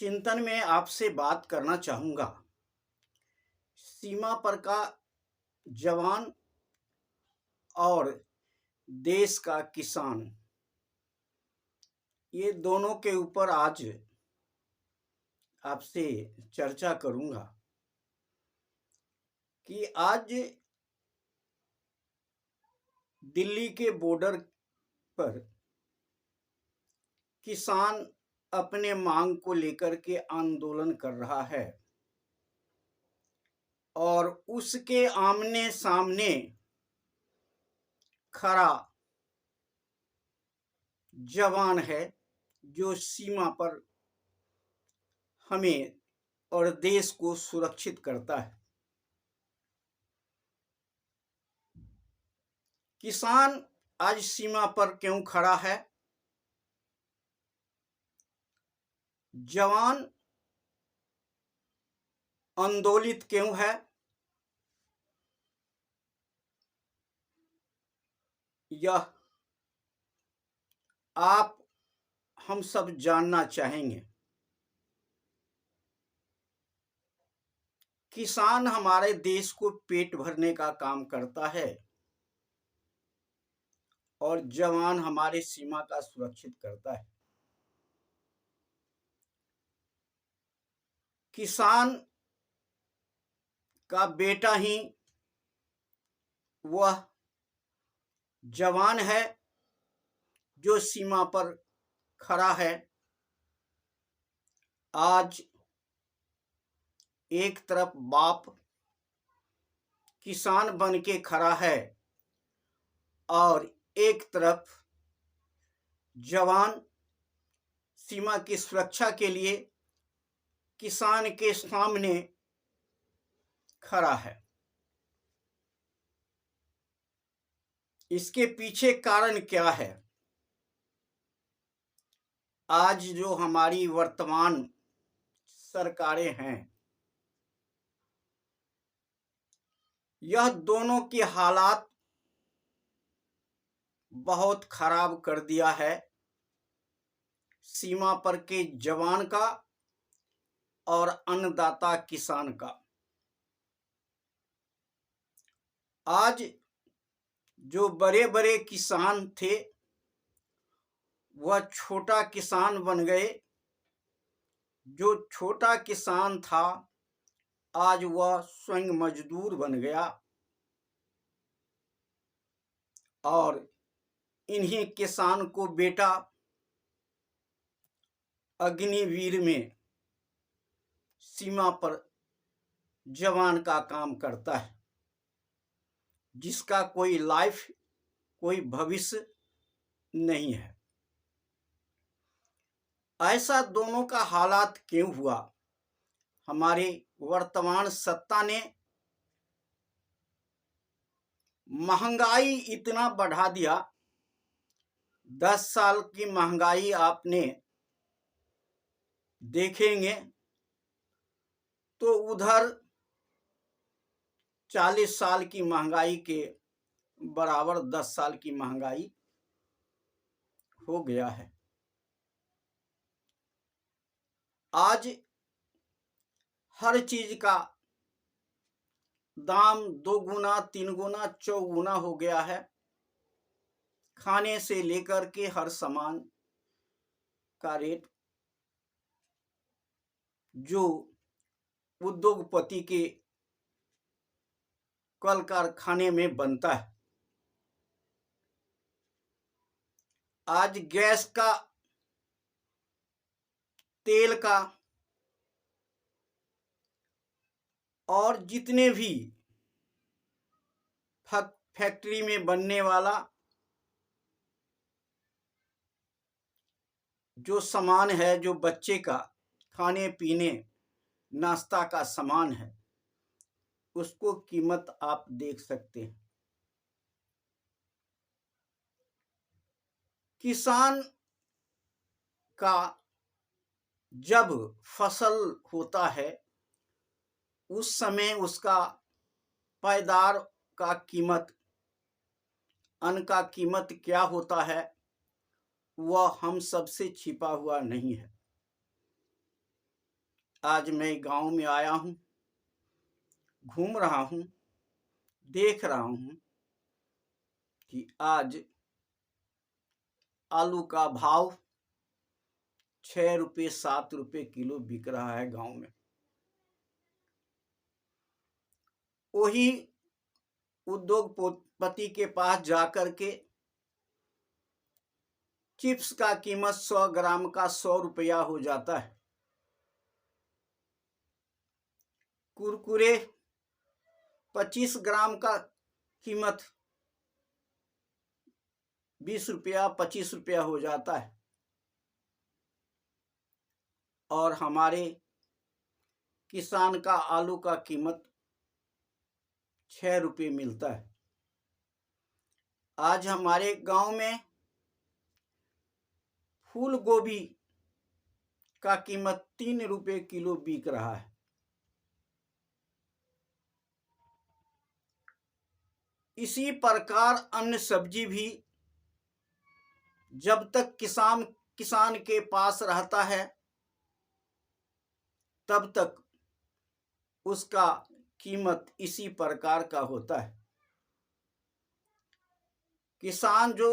चिंतन में आपसे बात करना चाहूँगा। सीमा पर का जवान और देश का किसान, ये दोनों के ऊपर आज आपसे चर्चा करूँगा कि आज दिल्ली के बॉर्डर पर किसान अपने मांग को लेकर के आंदोलन कर रहा है और उसके आमने सामने खड़ा जवान है जो सीमा पर हमें और देश को सुरक्षित करता है। किसान आज सीमा पर क्यों खड़ा है? जवान आंदोलित क्यों है? यह आप हम सब जानना चाहेंगे। किसान हमारे देश को पेट भरने का काम करता है और जवान हमारे सीमा का सुरक्षित करता है। किसान का बेटा ही वह जवान है जो सीमा पर खड़ा है। आज एक तरफ बाप किसान बन के खड़ा है और एक तरफ जवान सीमा की सुरक्षा के लिए किसान के सामने खड़ा है। इसके पीछे कारण क्या है? आज जो हमारी वर्तमान सरकारें हैं, यह दोनों की हालात बहुत खराब कर दिया है, सीमा पर के जवान का और अन्नदाता किसान का। आज जो बड़े बड़े किसान थे वह छोटा किसान बन गए। जो छोटा किसान था आज वह स्वयं मजदूर बन गया और इन्हीं किसान को बेटा अग्निवीर में सीमा पर जवान का काम करता है, जिसका कोई लाइफ, कोई भविष्य नहीं है। ऐसा दोनों का हालात क्यों हुआ? हमारी वर्तमान सत्ता ने महंगाई इतना बढ़ा दिया। 10 साल की महंगाई आपने देखेंगे तो उधर 40 साल की महंगाई के बराबर 10 साल की महंगाई हो गया है। आज हर चीज का दाम 2 गुना 3 गुना 4 गुना हो गया है। खाने से लेकर के हर सामान का रेट जो उद्योगपति के कल कारखाने में बनता है। आज गैस का, तेल का और जितने भी फैक्ट्री में बनने वाला जो सामान है, जो बच्चे का खाने पीने नाश्ता का सामान है, उसको कीमत आप देख सकते हैं। किसान का जब फसल होता है उस समय उसका पैदार का कीमत, अन्न का कीमत क्या होता है, वह हम सबसे छिपा हुआ नहीं है। आज मैं गांव में आया हूं, घूम रहा हूं, देख रहा हूं कि आज आलू का भाव 6 रुपये 7 रुपये किलो बिक रहा है गांव में। वही उद्योगपति के पास जाकर के चिप्स का कीमत 100 ग्राम का 100 रुपया हो जाता है। कुरकुरे 25 ग्राम का कीमत 20 रुपया 25 रुपया हो जाता है और हमारे किसान का आलू का कीमत 6 रुपये मिलता है। आज हमारे गांव में फूल गोभी का कीमत 3 रुपये किलो बिक रहा है। इसी प्रकार अन्य सब्जी भी जब तक किसान के पास रहता है तब तक उसका कीमत इसी प्रकार का होता है। किसान जो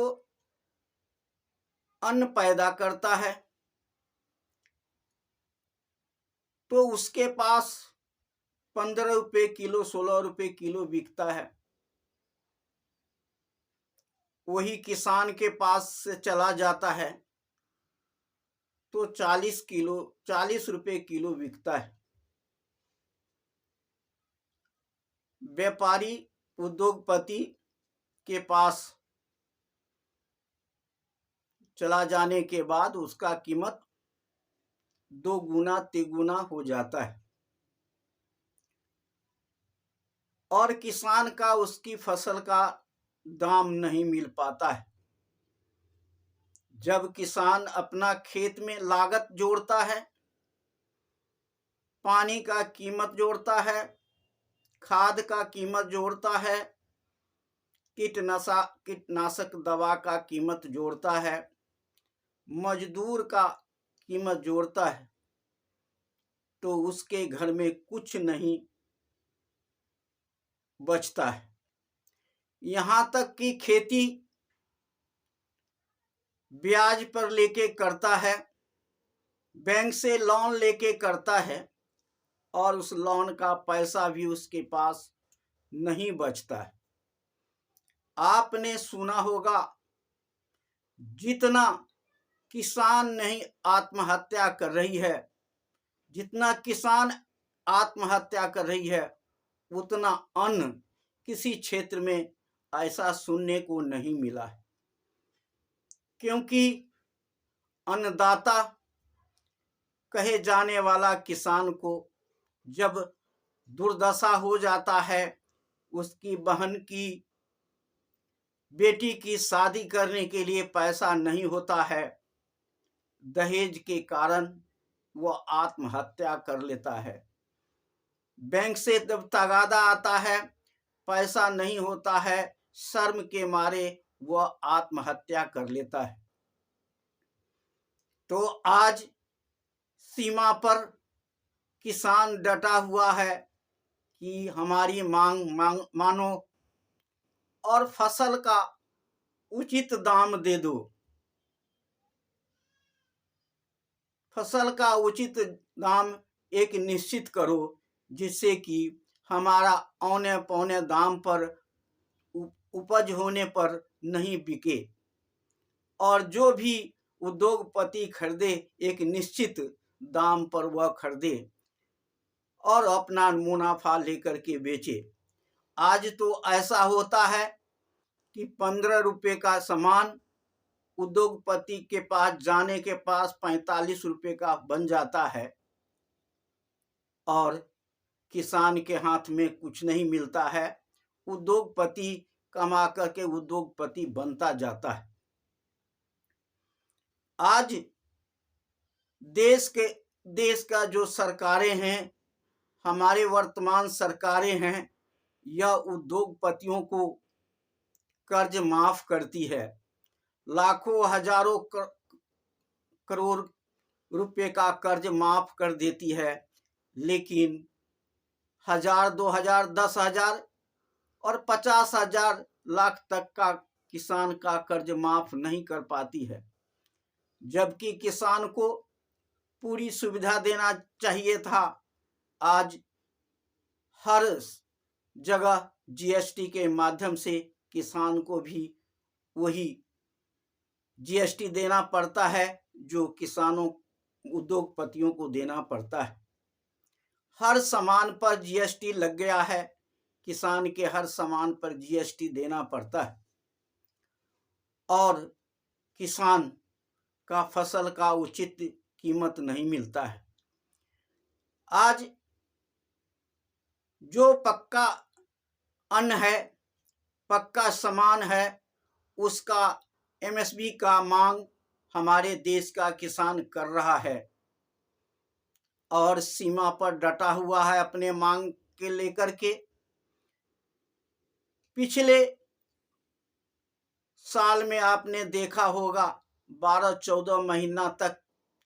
अन्न पैदा करता है तो उसके पास 15 रुपये किलो 16 रुपये किलो बिकता है। वही किसान के पास से चला जाता है तो 40 रुपये किलो बिकता है। व्यापारी उद्योगपति के पास चला जाने के बाद उसका कीमत 2 गुना 3 गुना हो जाता है और किसान का उसकी फसल का दाम नहीं मिल पाता है। जब किसान अपना खेत में लागत जोड़ता है, पानी का कीमत जोड़ता है, खाद का कीमत जोड़ता है, कीटनाशक दवा का कीमत जोड़ता है, मजदूर का कीमत जोड़ता है, तो उसके घर में कुछ नहीं बचता है। यहाँ तक कि खेती ब्याज पर लेके करता है, बैंक से लोन लेके करता है और उस लोन का पैसा भी उसके पास नहीं बचता है। आपने सुना होगा जितना किसान नहीं आत्महत्या कर रही है, जितना किसान आत्महत्या कर रही है उतना अन्य किसी क्षेत्र में ऐसा सुनने को नहीं मिला है। क्योंकि अन्नदाता कहे जाने वाला किसान को जब दुर्दशा हो जाता है, उसकी बहन की बेटी की शादी करने के लिए पैसा नहीं होता है, दहेज के कारण वह आत्महत्या कर लेता है। बैंक से जब तगादा आता है, पैसा नहीं होता है, शर्म के मारे वह आत्महत्या कर लेता है। तो आज सीमा पर किसान डटा हुआ है कि हमारी मांग मानो और फसल का उचित दाम दे दो। फसल का उचित दाम एक निश्चित करो जिससे कि हमारा औने पौने दाम पर उपज होने पर नहीं बिके और जो भी उद्योगपति खरीदे एक निश्चित दाम पर वह खरीदे और अपना मुनाफा लेकर के बेचे। आज तो ऐसा होता है कि 15 रुपये का सामान उद्योगपति के पास जाने के पास 45 रुपये का बन जाता है और किसान के हाथ में कुछ नहीं मिलता है। उद्योगपति कमा करके उद्योगपति बनता जाता है। आज देश का जो सरकारें हैं, हमारे वर्तमान सरकारें हैं, यह उद्योगपतियों को कर्ज माफ करती है। लाखों हजारों करोड़ रुपए का कर्ज माफ कर देती है। लेकिन 1000, 2000, 10,000 और 50,000 लाख तक का किसान का कर्ज माफ नहीं कर पाती है। जबकि किसान को पूरी सुविधा देना चाहिए था। आज हर जगह जीएसटी के माध्यम से किसान को भी वही जीएसटी देना पड़ता है जो किसानों उद्योगपतियों को देना पड़ता है। हर सामान पर जीएसटी लग गया है, किसान के हर सामान पर जीएसटी देना पड़ता है और किसान का फसल का उचित कीमत नहीं मिलता है। आज जो पक्का अन्न है, पक्का सामान है, उसका एमएसपी का मांग हमारे देश का किसान कर रहा है और सीमा पर डटा हुआ है अपने मांग के लेकर के। पिछले साल में आपने देखा होगा 12-14 महीना तक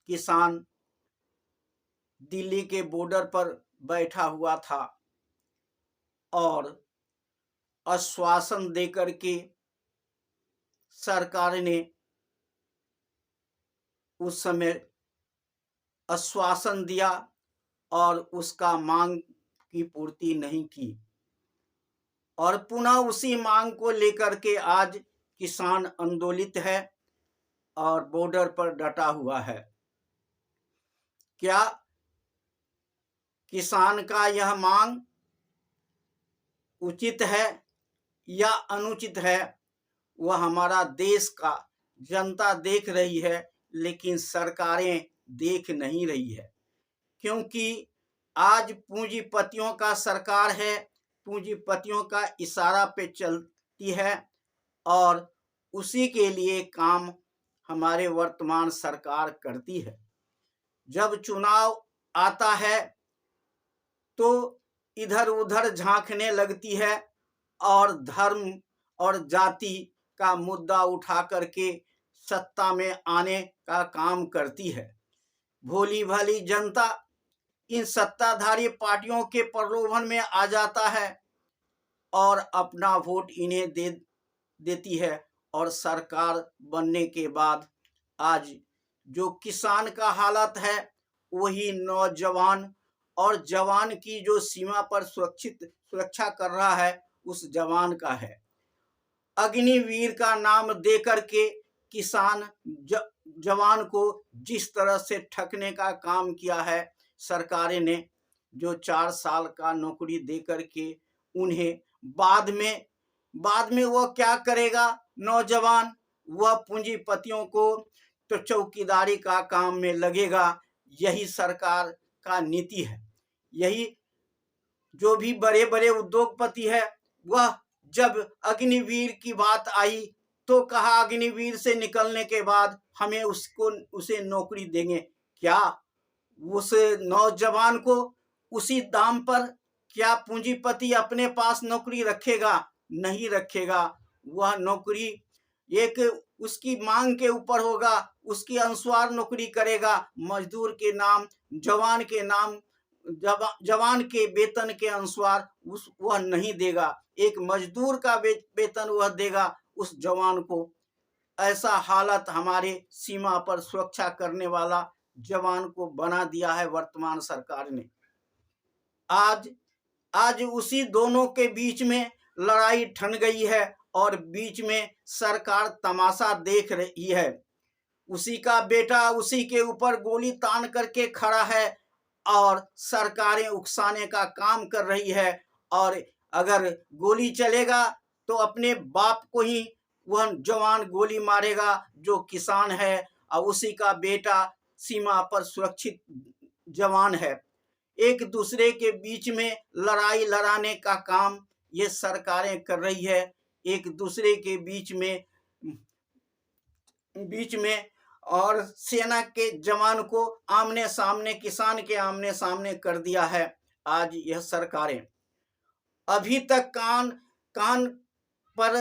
किसान दिल्ली के बॉर्डर पर बैठा हुआ था और आश्वासन देकर के सरकार ने उस समय आश्वासन दिया और उसका मांग की पूर्ति नहीं की और पुनः उसी मांग को लेकर के आज किसान आंदोलित है और बॉर्डर पर डटा हुआ है। क्या किसान का यह मांग उचित है या अनुचित है, वह हमारा देश का जनता देख रही है, लेकिन सरकारें देख नहीं रही है। क्योंकि आज पूंजीपतियों का सरकार है, पूंजीपतियों का इशारा पे चलती है और उसी के लिए काम हमारे वर्तमान सरकार करती है। जब चुनाव आता है तो इधर उधर झांकने लगती है और धर्म और जाति का मुद्दा उठा करके सत्ता में आने का काम करती है। भोली भाली जनता इन सत्ताधारी पार्टियों के प्रलोभन में आ जाता है और अपना वोट इन्हें देती है और सरकार बनने के बाद आज जो किसान का हालत है वही नौजवान और जवान की जो सीमा पर सुरक्षा कर रहा है उस जवान का है। अग्निवीर का नाम देकर के किसान जवान को जिस तरह से ठगने का काम किया है सरकारें ने, जो 4 साल का नौकरी देकर के उन्हें बाद में वह क्या करेगा नौजवान, वह पूंजीपतियों को तो चौकीदारी का काम में लगेगा। यही सरकार का नीति है। यही जो भी बड़े बड़े उद्योगपति है वह जब अग्निवीर की बात आई तो कहा अग्निवीर से निकलने के बाद हमें उसे नौकरी देंगे। क्या उस नौजवान को उसी दाम पर क्या पूंजीपति अपने पास नौकरी रखेगा? नहीं रखेगा। वह नौकरी एक उसकी मांग के ऊपर होगा, उसके अनुसार नौकरी करेगा। मजदूर के नाम, जवान के नाम, जवान के वेतन के अनुसार वह नहीं देगा। एक मजदूर का वेतन वह देगा उस जवान को। ऐसा हालत हमारे सीमा पर सुरक्षा करने वाला जवान को बना दिया है वर्तमान सरकार ने। आज उसी दोनों के बीच में लड़ाई ठन गई है और बीच में सरकार तमाशा देख रही है। उसी का बेटा उसी के ऊपर गोली तान करके खड़ा है और सरकारें उकसाने का काम कर रही है और अगर गोली चलेगा तो अपने बाप को ही वह जवान गोली मारेगा जो किसान है और उसी का बेटा सीमा पर सुरक्षित जवान है। एक दूसरे के बीच में लड़ाई लड़ाने का काम ये सरकारें कर रही है। एक दूसरे के बीच में और सेना के जवान को आमने सामने, किसान के आमने सामने कर दिया है आज यह सरकारें। अभी तक कान पर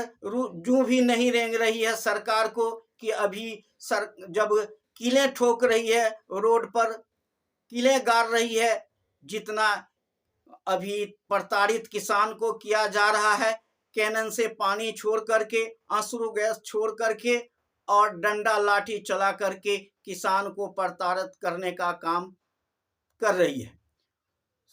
जूं भी नहीं रेंग रही है सरकार को कि अभी जब कीलें ठोक रही है, रोड पर कीलें गाड़ रही है, जितना अभी प्रताड़ित किसान को किया जा रहा है, कैनन से पानी छोड़ करके, आंसू गैस छोड़ करके और डंडा लाठी चला करके किसान को प्रताड़ित करने का काम कर रही है।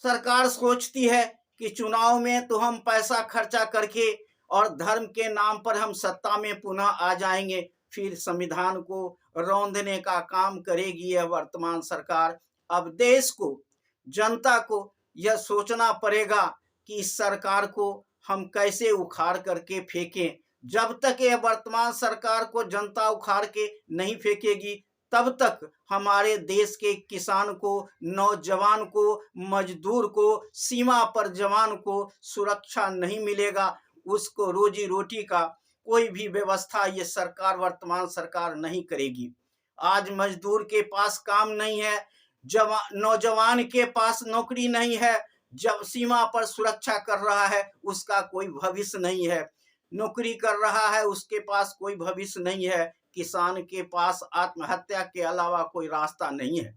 सरकार सोचती है कि चुनाव में तो हम पैसा खर्चा करके और धर्म के नाम पर हम सत्ता में पुनः आ जाएंगे, फिर संविधान को रौंदने का काम करेगी यह वर्तमान सरकार। अब देश को, जनता को यह सोचना पड़ेगा कि इस सरकार को हम कैसे उखाड़ करके फेंकें। जब तक यह वर्तमान सरकार को जनता उखाड़ के नहीं फेंकेगी, तब तक हमारे देश के किसान को, नौजवान को, मजदूर को, सीमा पर जवान को सुरक्षा नहीं मिलेगा। उसको रोजी रोटी का कोई भी व्यवस्था ये सरकार, वर्तमान सरकार नहीं करेगी। आज मजदूर के पास काम नहीं है, नौजवान के पास नौकरी नहीं है, जब सीमा पर सुरक्षा कर रहा है उसका कोई भविष्य नहीं है, नौकरी कर रहा है उसके पास कोई भविष्य नहीं है, किसान के पास आत्महत्या के अलावा कोई रास्ता नहीं है।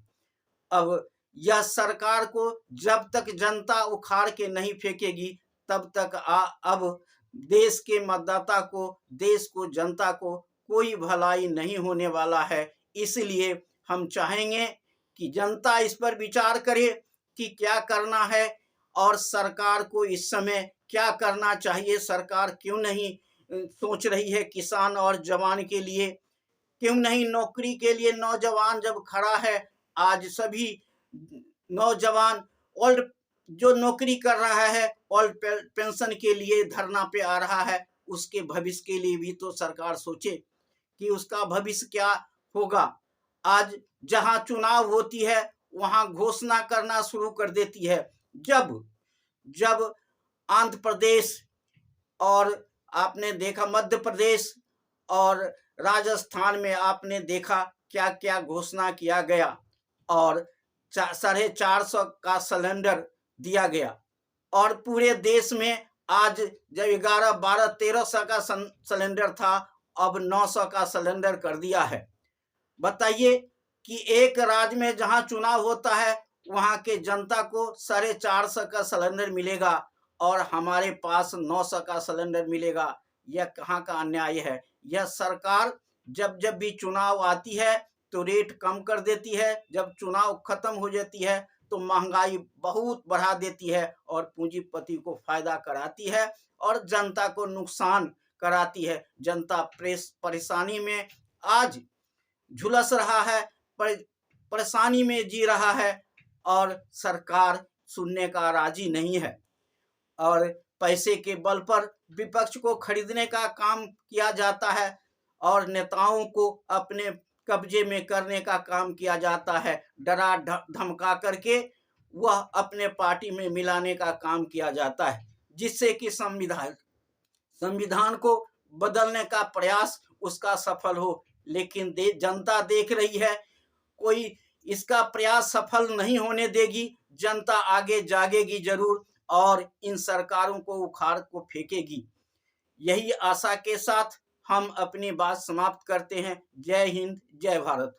अब यह सरकार को जब तक जनता उखाड़ के नहीं फेंकेगी, तब तक अब देश के मतदाता को, देश को, जनता को कोई भलाई नहीं होने वाला है। इसलिए हम चाहेंगे कि जनता इस पर विचार करे कि क्या करना है और सरकार को इस समय क्या करना चाहिए। सरकार क्यों नहीं सोच रही है किसान और जवान के लिए, क्यों नहीं नौकरी के लिए नौजवान जब खड़ा है, आज सभी नौजवान ओल्ड जो नौकरी कर रहा है ओल्ड पेंशन के लिए धरना पे आ रहा है, उसके भविष्य के लिए भी तो सरकार सोचे कि उसका भविष्य क्या होगा। आज जहां चुनाव होती है वहां घोषणा करना शुरू कर देती है। जब आंध्र प्रदेश और आपने देखा मध्य प्रदेश और राजस्थान में आपने देखा क्या क्या घोषणा किया गया और 450 का सिलेंडर दिया गया, और पूरे देश में आज जब 11, 12, 1300 का सिलेंडर था, अब 900 का सिलेंडर कर दिया है। बताइए कि एक राज्य में जहां चुनाव होता है वहां के जनता को 450 का सिलेंडर मिलेगा और हमारे पास 900 का सिलेंडर मिलेगा। यह कहाँ का अन्याय है। यह सरकार जब भी चुनाव आती है तो रेट कम कर देती है, जब चुनाव खत्म हो जाती है तो महंगाई बहुत बढ़ा देती है और पूंजीपति को फायदा कराती है और जनता को नुकसान कराती है। जनता परेशानी में आज झुलस रहा है, परेशानी में जी रहा है और सरकार सुनने का राजी नहीं है और पैसे के बल पर विपक्ष को खरीदने का काम किया जाता है और नेताओं को अपने कब्जे में करने का काम किया जाता है। डरा धमका करके वह अपने पार्टी में मिलाने का काम किया जाता है, जिससे कि संविधान को बदलने का प्रयास उसका सफल हो। लेकिन जनता देख रही है, कोई इसका प्रयास सफल नहीं होने देगी। जनता आगे जागेगी जरूर और इन सरकारों को उखाड़ को फेंकेगी। यही आशा के साथ हम अपनी बात समाप्त करते हैं। जय हिंद, जय भारत।